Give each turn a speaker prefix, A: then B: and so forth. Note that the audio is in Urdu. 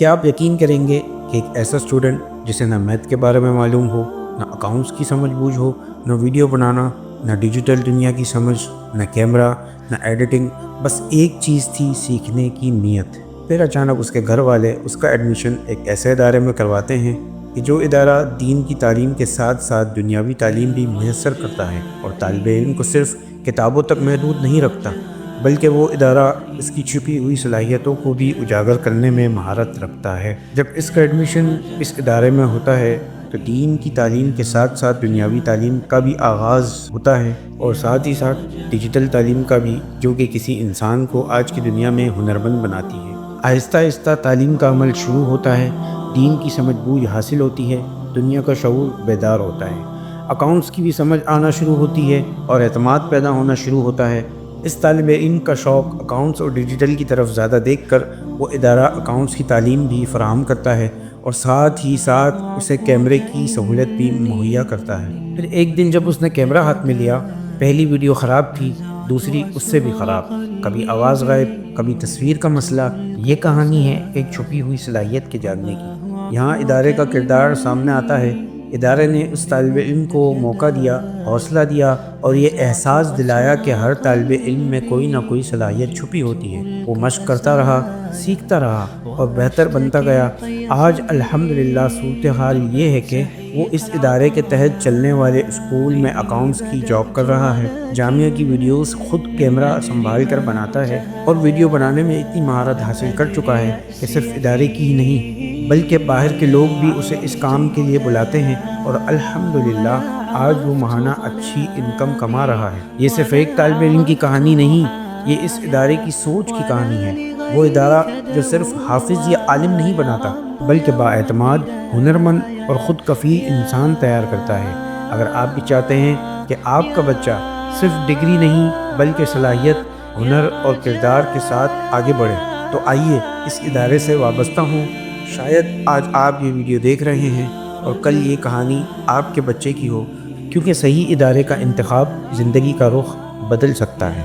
A: کیا آپ یقین کریں گے کہ ایک ایسا اسٹوڈنٹ جسے نہ میتھ کے بارے میں معلوم ہو، نہ اکاؤنٹس کی سمجھ بوجھ ہو، نہ ویڈیو بنانا، نہ ڈیجیٹل دنیا کی سمجھ، نہ کیمرہ، نہ ایڈیٹنگ، بس ایک چیز تھی، سیکھنے کی نیت۔ پھر اچانک اس کے گھر والے اس کا ایڈمیشن ایک ایسے ادارے میں کرواتے ہیں کہ جو ادارہ دین کی تعلیم کے ساتھ ساتھ دنیاوی تعلیم بھی میسر کرتا ہے، اور طالب علم کو صرف کتابوں تک محدود نہیں رکھتا، بلکہ وہ ادارہ اس کی چھپی ہوئی صلاحیتوں کو بھی اجاگر کرنے میں مہارت رکھتا ہے۔ جب اس کا ایڈمیشن اس ادارے میں ہوتا ہے تو دین کی تعلیم کے ساتھ ساتھ دنیاوی تعلیم کا بھی آغاز ہوتا ہے، اور ساتھ ہی ساتھ ڈیجیٹل تعلیم کا بھی، جو کہ کسی انسان کو آج کی دنیا میں ہنرمند بناتی ہے۔ آہستہ آہستہ تعلیم کا عمل شروع ہوتا ہے، دین کی سمجھ بوجھ حاصل ہوتی ہے، دنیا کا شعور بیدار ہوتا ہے، اکاؤنٹس کی بھی سمجھ آنا شروع ہوتی ہے اور اعتماد پیدا ہونا شروع ہوتا ہے۔ اس طالب علم کا شوق اکاؤنٹس اور ڈیجیٹل کی طرف زیادہ دیکھ کر وہ ادارہ اکاؤنٹس کی تعلیم بھی فراہم کرتا ہے، اور ساتھ ہی ساتھ اسے کیمرے کی سہولت بھی مہیا کرتا ہے۔ پھر ایک دن جب اس نے کیمرہ ہاتھ میں لیا، پہلی ویڈیو خراب تھی، دوسری اس سے بھی خراب، کبھی آواز غائب، کبھی تصویر کا مسئلہ۔ یہ کہانی ہے ایک چھپی ہوئی صلاحیت کے جاگنے کی۔ یہاں ادارے کا کردار سامنے آتا ہے۔ ادارے نے اس طالب علم کو موقع دیا، حوصلہ دیا، اور یہ احساس دلایا کہ ہر طالب علم میں کوئی نہ کوئی صلاحیت چھپی ہوتی ہے۔ وہ مشق کرتا رہا، سیکھتا رہا اور بہتر بنتا گیا۔ آج الحمدللہ صورتحال یہ ہے کہ وہ اس ادارے کے تحت چلنے والے اسکول میں اکاؤنٹس کی جاب کر رہا ہے، جامعہ کی ویڈیوز خود کیمرہ سنبھال کر بناتا ہے، اور ویڈیو بنانے میں اتنی مہارت حاصل کر چکا ہے کہ صرف ادارے کی ہی نہیں بلکہ باہر کے لوگ بھی اسے اس کام کے لیے بلاتے ہیں، اور الحمدللہ آج وہ ماہانہ اچھی انکم کما رہا ہے۔ یہ صرف ایک طالب علم کی کہانی نہیں، یہ اس ادارے کی سوچ کی کہانی ہے۔ وہ ادارہ جو صرف حافظ یا عالم نہیں بناتا بلکہ بااعتماد، ہنرمند اور خود کفیل انسان تیار کرتا ہے۔ اگر آپ بھی چاہتے ہیں کہ آپ کا بچہ صرف ڈگری نہیں بلکہ صلاحیت، ہنر اور کردار کے ساتھ آگے بڑھے، تو آئیے اس ادارے سے وابستہ ہوں۔ شاید آج آپ یہ ویڈیو دیکھ رہے ہیں اور کل یہ کہانی آپ کے بچے کی ہو، کیونکہ صحیح ادارے کا انتخاب زندگی کا رخ بدل سکتا ہے۔